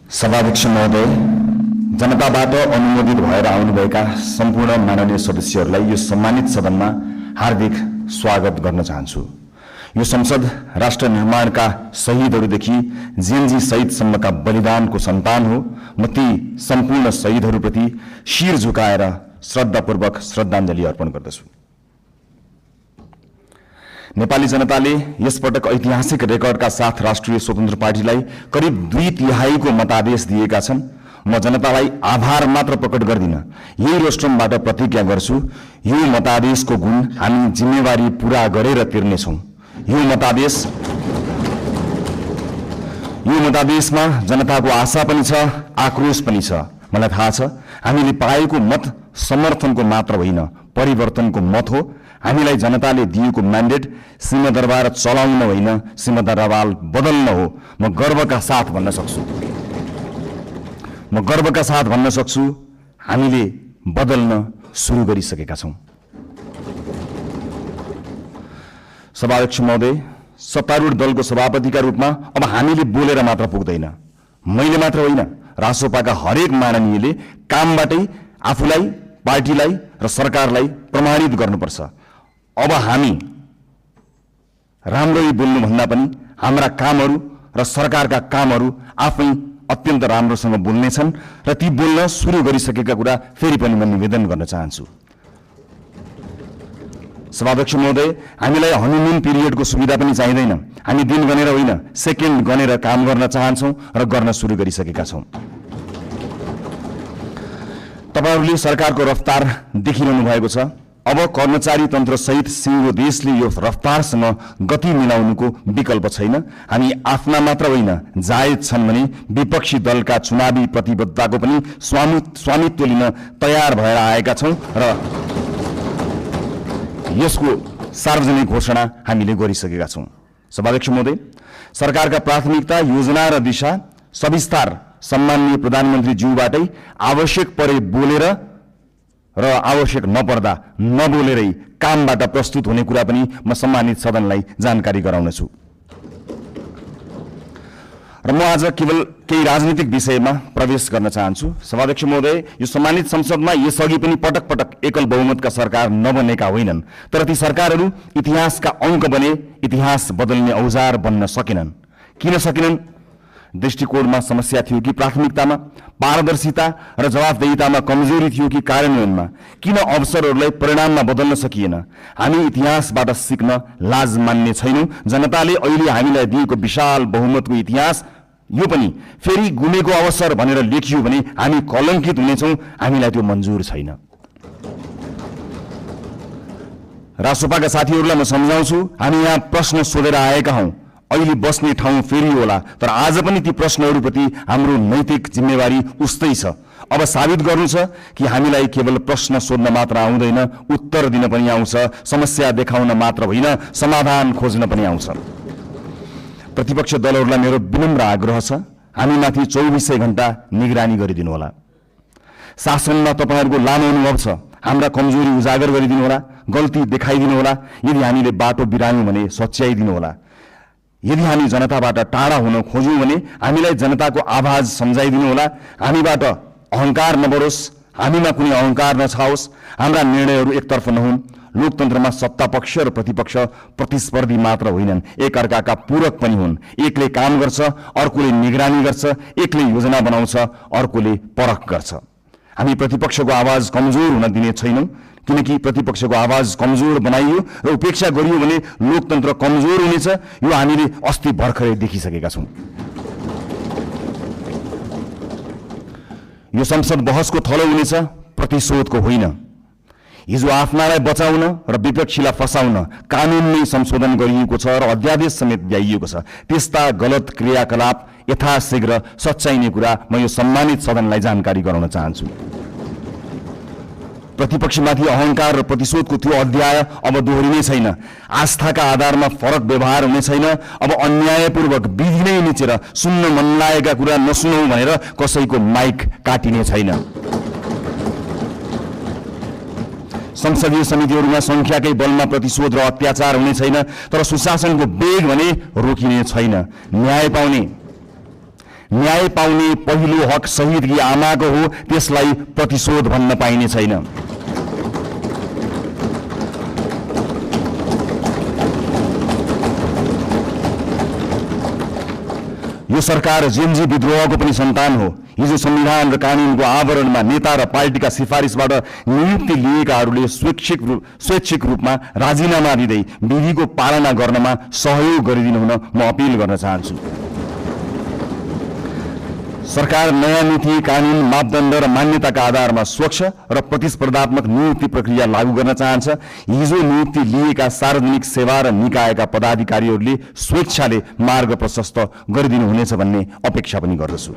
सभाध्यक्ष महोदय, जनताबाट अनुमोदित भएर आउनुभएका सम्पूर्ण माननीय सदस्यहरूलाई यो सम्मानित सदनमा हार्दिक स्वागत गर्न चाहन्छु। यो संसद राष्ट्र निर्माणका शहीदहरूदेखि जेएनजी शहीदसम्मका बलिदानको सन्तान हो। म ती सम्पूर्ण शहीदहरूप्रति शिर झुकाएर श्रद्धापूर्वक श्रद्धाञ्जली अर्पण गर्दछु। नेपाली जनताले यसपटक ऐतिहासिक रेकर्डका साथ राष्ट्रिय स्वतन्त्र पार्टीलाई करिब 2/3 मतादेश दिएका छन्। म जनतालाई आभार मात्र प्रकट गर्दिन, यही रोस्ट्रमबाट प्रतिज्ञा गर्छु, यो मतादेशको गुण हामी जिम्मेवारी पूरा गरेर तिर्नेछौँ। यो मतादेशमा जनताको आशा पनि छ, आक्रोश पनि छ। मलाई थाहा छ हामीले पाएको मत समर्थनको मात्र होइन, परिवर्तनको मत हो। हामीलाई जनताले दिएको म्यान्डेट सिंहदरबार चलाउन होइन, सिंहदरबार बदल्न हो। म गर्वका साथ भन्न सक्छु हामीले बदल्न सुरु गरिसकेका छौं। सभाध्यक्ष महोदय, सत्तारूढ दलको सभापतिका रूपमा अब हामीले बोलेर मात्र पुग्दैन। मैले मात्र होइन, रासोपाका हरेक माननीयले कामबाटै आफूलाई, पार्टीलाई र सरकारलाई प्रमाणित गर्नुपर्छ। अब हामी राम्ररी बोल्नु भन्दा पनि हाम्रा कामहरू र सरकारका कामहरू आफै अत्यन्त राम्रोसँग बोल्नेछन् र ती बोल्न सुरु गरिसकेका कुरा फेरि पनि म निवेदन गर्न चाहन्छु। सभाध्यक्ष महोदय, हामीलाई हनीमुन पिरियडको सुविधा पनि चाहिँदैन। हामी दिन गनेर होइन, सेकेन्ड गनेर काम गर्न चाहन्छौँ र गर्न सुरु गरिसकेका छौँ। तपाईहरूले सरकारको रफ्तार देखिरहनु भएको छ। अब कर्मचारी तन्त्र सहित सिङ्गो देशले यो रफ्तारसँग गति मिलाउनुको विकल्प छैन। हामी आफ्ना मात्र होइन, जायज छन् भने विपक्षी दलका चुनावी प्रतिबद्धताको पनि स्वामित्व लिन तयार भएर आएका छौं र यसको सार्वजनिक घोषणा हामीले गरिसकेका छौं। सभाध्यक्ष महोदय, सरकारका प्राथमिकता, योजना र दिशा सविस्तार सम्माननीय प्रधानमन्त्री ज्यूबाटै आवश्यक परे बोलेर र आवश्यक नपर्दा नबोलेरै कामबाट प्रस्तुत हुने कुरा पनि म सम्मानित सदनलाई जानकारी गराउनेछु। र म आज केवल केही राजनीतिक विषयमा प्रवेश गर्न चाहन्छु। सभाध्यक्ष महोदय, यो सम्मानित संसदमा यसअघि पनि पटक पटक एकल बहुमतका सरकार नबनेका होइनन्, तर ती सरकारहरू इतिहासका अङ्क बने, इतिहास बदल्ने औजार बन्न सकेनन्। किन सकेनन्? दृष्टिकोणमा समस्या थियो कि प्राथमिकतामा, पारदर्शिता र जवाफदेहितामा कमजोरी थियो कि कार्यान्वयनमा? किन अवसरहरूलाई परिणाममा बदल्न सकिएन? हामी इतिहासबाट सिक्न लाज मान्ने छैनौं। जनताले अहिले हामीलाई दिएको विशाल बहुमतको इतिहास यो पनि फेरि गुमेको अवसर भनेर लेखियो भने हामी कलङ्कित हुनेछौं। हामीलाई त्यो मन्जुर छैन। रासोपाका साथीहरूलाई म सम्झाउँछु, हामी यहाँ प्रश्न सोधेर आएका हौं। अहिले बस्ने ठाउँ फेरि होला, तर आज पनि ती प्रश्नहरूप्रति हाम्रो नैतिक जिम्मेवारी उस्तै छ। अब साबित गर्नु छ कि हामीलाई केवल प्रश्न सोध्न मात्र आउँदैन, उत्तर दिन पनि आउँछ। समस्या देखाउन मात्र होइन, समाधान खोज्न पनि आउँछ। प्रतिपक्ष दलहरूलाई मेरो विनम्र आग्रह छ, हामीमाथि 24 घण्टा निगरानी गरिदिनु होला। शासनमा तपाईहरूको लामो अनुभव छ, हाम्रा कमजोरी उजागर गरिदिनु होला, गल्ती देखाइदिनु होला। यदि हामीले बाटो बिरायौं भने सच्याइदिनु होला। यदि हामी जनताबाट टाढा हुन खोज्यौं भने हामीलाई जनताको आवाज सम्झाइदिनु होला। हामीबाट अहंकार नबढोस्, हामीमा कुनै अहंकार नछाओस्, हाम्रा निर्णयहरू एकतर्फ नहुन्। लोकतन्त्रमा सत्ता पक्ष र प्रतिपक्ष प्रतिस्पर्धी मात्र होइनन्, एकअर्काका पूरक पनि हुन्। एकले काम गर्छ, अर्कोले निगरानी गर्छ। एकले योजना बनाउँछ, अर्कोले परख गर्छ। हामी प्रतिपक्षको आवाज कमजोर हुन दिने छैनौं, किनकि प्रतिपक्षको आवाज कमजोर बनाइयो र उपेक्षा गरियो भने लोकतन्त्र कमजोर हुनेछ। यो हामीले अस्ति भर्खरै देखिसकेका छौं। यो संसद बहसको थलो हुनेछ, प्रतिशोधको होइन। हिजो आफ्नालाई बचाउन र विपक्षीलाई फसाउन कानून नै संशोधन गरिएको छ र अध्यादेश समेत ल्याइएको छ। त्यस्ता गलत क्रियाकलाप यथाशीघ्र सच्याइने कुरा म यो सम्मानित सदनलाई जानकारी गराउन चाहन्छु। प्रतिपक्षमाथि अहंकार र प्रतिशोधको त्यो अध्याय अब दोहोरिने छैन। आस्थाका आधारमा फरक व्यवहार हुने छैन। अब अन्यायपूर्वक विधि नै निचेर सुन्न मन लागेका कुरा नसुनौ भनेर कसैको माइक काटिने छैन। संसदीय समितिहरूमा संख्याकै बलमा प्रतिशोध र अत्याचार हुने छैन, तर सुशासनको वेग भने रोकिने छैन। न्याय पाउने न्याय पाउने पहिलो हक शहीदकी आमाको हो, त्यसलाई प्रतिशोध भन्न पाइने छैन। यो सरकार जेएनजी विद्रोहको पनि सन्तान हो। हिजो संविधान र कानूनको आवरणमा नेता र पार्टीका सिफारिसबाट नियुक्ति लिएकाहरूले स्वैच्छिक रूपमा राजीनामा दिँदै विधिको पालना गर्नमा सहयोग गरिदिनु हुन म अपिल गर्न चाहन्छु। सरकार नयाँ नीति, कानून, मापदण्ड र मान्यताका आधारमा स्वच्छ र प्रतिस्पर्धात्मक नियुक्ति प्रक्रिया लागू गर्न चाहन्छ। हिजो नियुक्ति लिएका सार्वजनिक सेवा र निकायका पदाधिकारीहरूले स्वेच्छाले मार्ग प्रशस्त गरिदिनु हुनेछ भन्ने अपेक्षा पनि गर्दछु।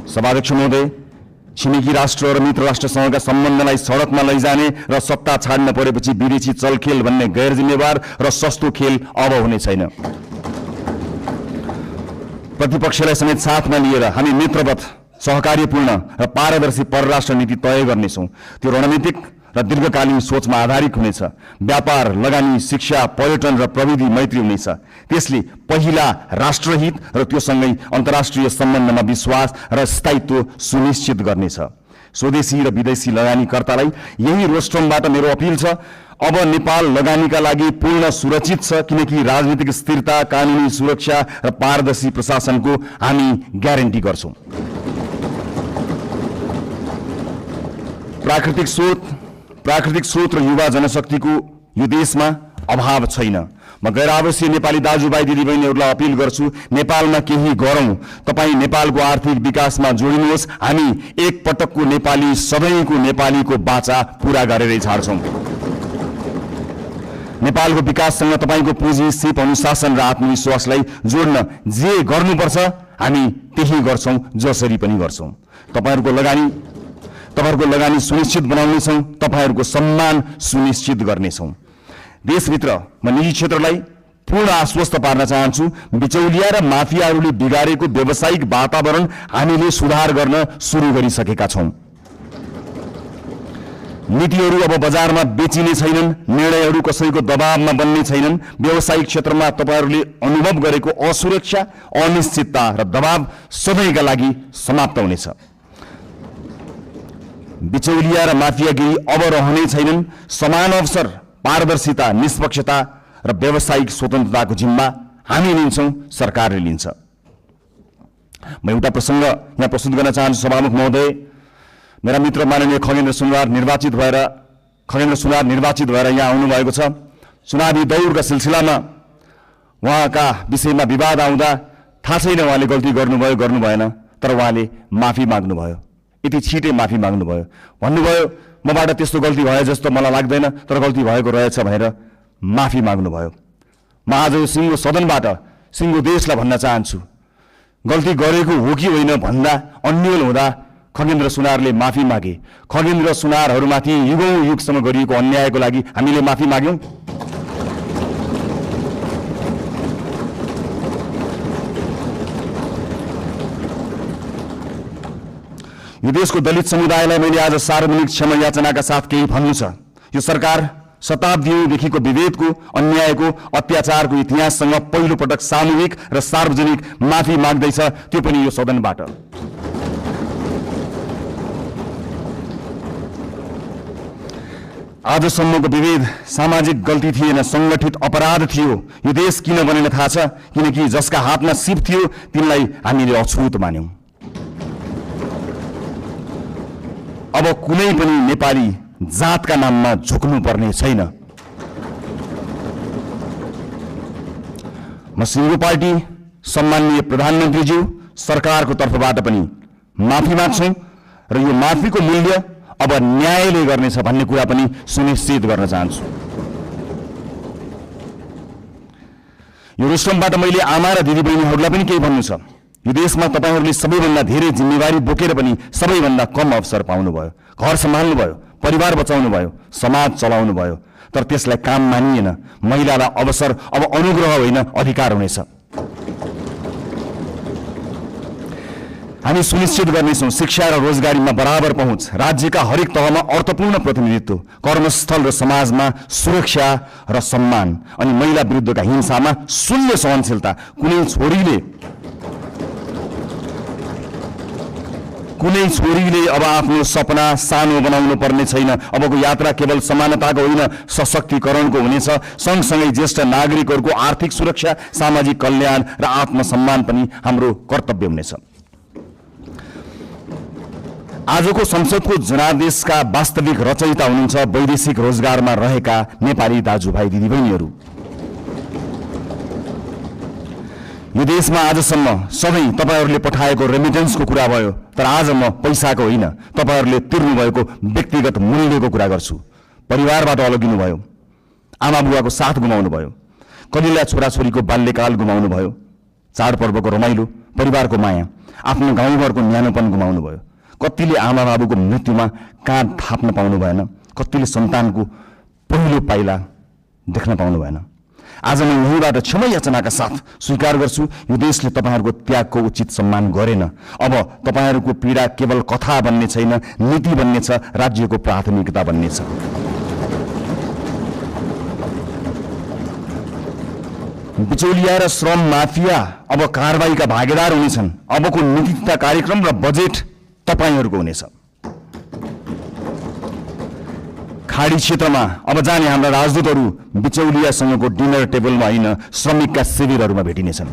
सभाध्यक्ष महोदय, छिमेकी राष्ट्र र मित्र राष्ट्रसँगका सम्बन्धलाई सडकमा लैजाने र सत्ता छाड्न परेपछि विदेशी चलखेल भन्ने गैर जिम्मेवार र सस्तो खेल अब हुने छैन। प्रतिपक्षलाई समेत साथमा लिएर हामी मित्रवत, सहकार्यपूर्ण र पारदर्शी परराष्ट्र नीति तय गर्नेछौँ। त्यो रणनीतिक र दीर्घकालीन सोचमा आधारित हुनेछ। व्यापार, लगानी, शिक्षा, पर्यटन र प्रविधि मैत्री हुनेछ। त्यसले पहिला राष्ट्रहित र त्योसँगै अन्तर्राष्ट्रिय सम्बन्धमा विश्वास र स्थायित्व सुनिश्चित गर्नेछ। स्वदेशी र विदेशी लगानीकर्तालाई यही रोस्ट्रमबाट मेरो अपिल छ, अब नेपाल लगानीका लागि पूर्ण सुरक्षित छ, किनकि राजनीतिक स्थिरता, कानूनी सुरक्षा र पारदर्शी प्रशासनको हामी ग्यारेन्टी गर्छौं। प्राकृतिक स्रोत र युवा जनशक्तिको यो देशमा अभाव छैन। म गैर आवासीय नेपाली दाजुभाइ दिदीबहिनीहरूलाई अपिल गर्छु, नेपालमा केही गरौँ। तपाईँ नेपालको आर्थिक विकासमा जोडिनुहोस्। हामी एक पटकको नेपाली, सधैँको नेपालीको बाचा पूरा गरेरै छाड्छौँ। नेपालको विकाससँग तपाईँको पुँजी, सिप, अनुशासन र आत्मविश्वासलाई जोड्न जे गर्नुपर्छ हामी त्यही गर्छौँ, जसरी पनि गर्छौँ। तपाईँहरूको लगानी सुनिश्चित बनाउनेछौँ, तपाईँहरूको सम्मान सुनिश्चित गर्नेछौँ। देशभित्र म निजी क्षेत्रलाई पूर्ण आश्वस्त पार्न चाहन्छु, बिचौलिया र माफियाहरूले बिगारेको व्यावसायिक वातावरण हामीले सुधार गर्न सुरु गरिसकेका छौँ। नीतिहरू अब बजारमा बेचिने छैनन्, निर्णयहरू कसैको दबावमा बन्ने छैनन्। व्यावसायिक क्षेत्रमा तपाईँहरूले अनुभव गरेको असुरक्षा, अनिश्चितता र दबाव सधैँका लागि समाप्त हुनेछ। बिचौलिया र माफियागिरी अब रहने छैनन्। समान अवसर, पारदर्शिता, निष्पक्षता र व्यावसायिक स्वतन्त्रताको जिम्मा हामी लिन्छौँ, सरकारले लिन्छ। म एउटा प्रसङ्ग यहाँ प्रस्तुत गर्न चाहन्छु। सभामुख महोदय, मेरा मित्र माननीय खगेन्द्र सुनार निर्वाचित भएर यहाँ आउनुभएको छ। चुनावी दौडका सिलसिलामा उहाँका विषयमा विवाद आउँदा थाहा छैन उहाँले गल्ती गर्नुभयो गर्नु भएन, तर उहाँले माफी माग्नुभयो। यति छिटै माफी माग्नुभयो, भन्नुभयो मबाट त्यस्तो गल्ती भयो जस्तो मलाई लाग्दैन, तर गल्ती भएको रहेछ भनेर माफी माग्नुभयो। म आज यो सिङ्गो सदनबाट सिङ्गो देशलाई भन्न चाहन्छु, गल्ती गरेको हो कि होइन भन्दा अन्यल हुँदा खगेन्द्र सुनारले माफी मागे। खगेन्द्र सुनारहरूमाथि युगौं युगसम्म गरिएको अन्यायको लागि हामीले माफी माग्यौं। यो देशको दलित समुदायलाई मैले आज सार्वजनिक क्षमा याचनाका साथ केही भन्नु छ। यो सरकार शताब्दीदेखिको विभेदको, अन्यायको, अत्याचारको इतिहाससँग पहिलो पटक सामूहिक र सार्वजनिक माफी माग्दैछ, त्यो पनि यो सदनबाट। आजसम्मको विभेद सामाजिक गल्ती थिएन, संगठित अपराध थियो। यो देश किन बनेन थाहा छ? किनकि जसका हातमा सिप थियो तिनलाई हामीले अछुत मान्यौं। अब कुनै पनि नेपाली जातका नाममा झुक्नु पर्ने छैन। म सिङ्गो पार्टी, सम्माननीय प्रधानमन्त्रीज्यू, सरकारको तर्फबाट पनि माफी माग्छौं र यो माफीको मूल्य अब न्यायले गर्नेछ भन्ने कुरा पनि सुनिश्चित गर्न चाहन्छु। यो रोस्ट्रमबाट मैले आमा र दिदीबहिनीहरूलाई पनि केही भन्नु छ। यो देशमा तपाईहरूले सबैभन्दा धेरै जिम्मेवारी बोकेर पनि सबैभन्दा कम अवसर पाउनुभयो। घर सम्हाल्नुभयो, परिवार बचाउनुभयो, समाज चलाउनुभयो, तर त्यसलाई काम मानिएन। महिलालाई अवसर अब अनुग्रह होइन, अधिकार हुनेछ। हामी सुनिश्चित गर्नेछौँ शिक्षा र रोजगारीमा बराबर पहुँच, राज्यका हरेक तहमा अर्थपूर्ण प्रतिनिधित्व, कर्मस्थल र समाजमा सुरक्षा र सम्मान, अनि महिला विरुद्धका हिंसामा शून्य सहनशीलता। कुनै छोरीले अब आफ्नो सपना सानो बनाउनु पर्ने छैन। अबको यात्रा केवल समानताको होइन, सशक्तिकरणको हुनेछ। सँगसँगै ज्येष्ठ नागरिकहरूको आर्थिक सुरक्षा, सामाजिक कल्याण र आत्मसम्मान पनि हाम्रो कर्तव्य हुनेछ। आजको संसदको जनादेशका वास्तविक रचयिता हुनुहुन्छ वैदेशिक रोजगारमा रहेका नेपाली दाजुभाइ दिदीबहिनीहरू। यो देशमा आजसम्म सधैँ तपाईहरूले पठाएको रेमिटेन्सको कुरा भयो, तर आज म पैसाको होइन, तपाईहरूले तिर्नुभएको व्यक्तिगत मूल्यको कुरा गर्छु। परिवारबाट अलगिनु भयो, आमा बुवाको साथ गुमाउनु भयो, कलिला छोराछोरीको बाल्यकाल गुमाउनु भयो, चाडपर्वको रमाइलो, परिवारको माया, आफ्नो गाउँघरको न्यानोपन गुमाउनु भयो। कतिले आमा बाबुको मृत्युमा काँध थाप्न पाउनु भएन, कतिले सन्तानको पहिलो पाइला देख्न पाउनु भएन। आज म यहीँबाट क्षमा याचनाका साथ स्वीकार गर्छु, यो देशले तपाईहरूको त्यागको उचित सम्मान गरेन। अब तपाईहरूको पीडा केवल कथा बन्ने छैन, नीति बन्ने छ, राज्यको प्राथमिकता बन्ने छ। बिचौलिया र श्रम माफिया अब कारबाहीका भागीदार हुनेछन्। अबको नीति तथा कार्यक्रम र बजेट तपाईहरूको हुनेछ। खाडी क्षेत्रमा अब जाने हाम्रा राजदूतहरू बिचौलियासँगको डिनर टेबलमा होइन, श्रमिकका शिविरहरूमा भेटिनेछन्।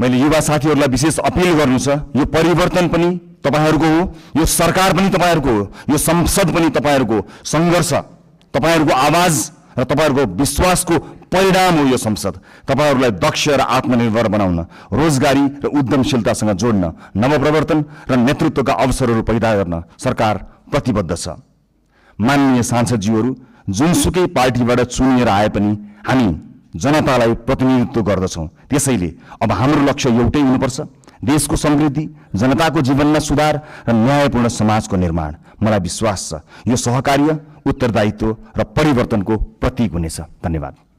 मैले युवा साथीहरूलाई विशेष अपिल गर्नु छ, यो परिवर्तन पनि तपाईहरूको हो, यो सरकार पनि तपाईहरूको हो, यो संसद पनि तपाईहरूको सङ्घर्ष, तपाईहरूको आवाज र तपाईहरूको विश्वासको परिणाम हो यो संसद। तपाईहरूलाई दक्ष र आत्मनिर्भर बनाउन, रोजगारी र उद्यमशीलतासँग जोड्न, नवप्रवर्तन र नेतृत्वका अवसरहरू पैदा गर्न सरकार प्रतिबद्ध छ। माननीय सांसदज्यूहरू, जुनसुकै पार्टीबाट चुनिएर आए पनि हामी जनतालाई प्रतिनिधित्व गर्दछौँ। त्यसैले अब हाम्रो लक्ष्य एउटै हुनुपर्छ, देशको समृद्धि, जनताको जीवनमा सुधार र न्यायपूर्ण समाजको निर्माण। मलाई विश्वास छ यो सहकार्य, उत्तरदायित्व र परिवर्तनको प्रतीक हुनेछ। धन्यवाद।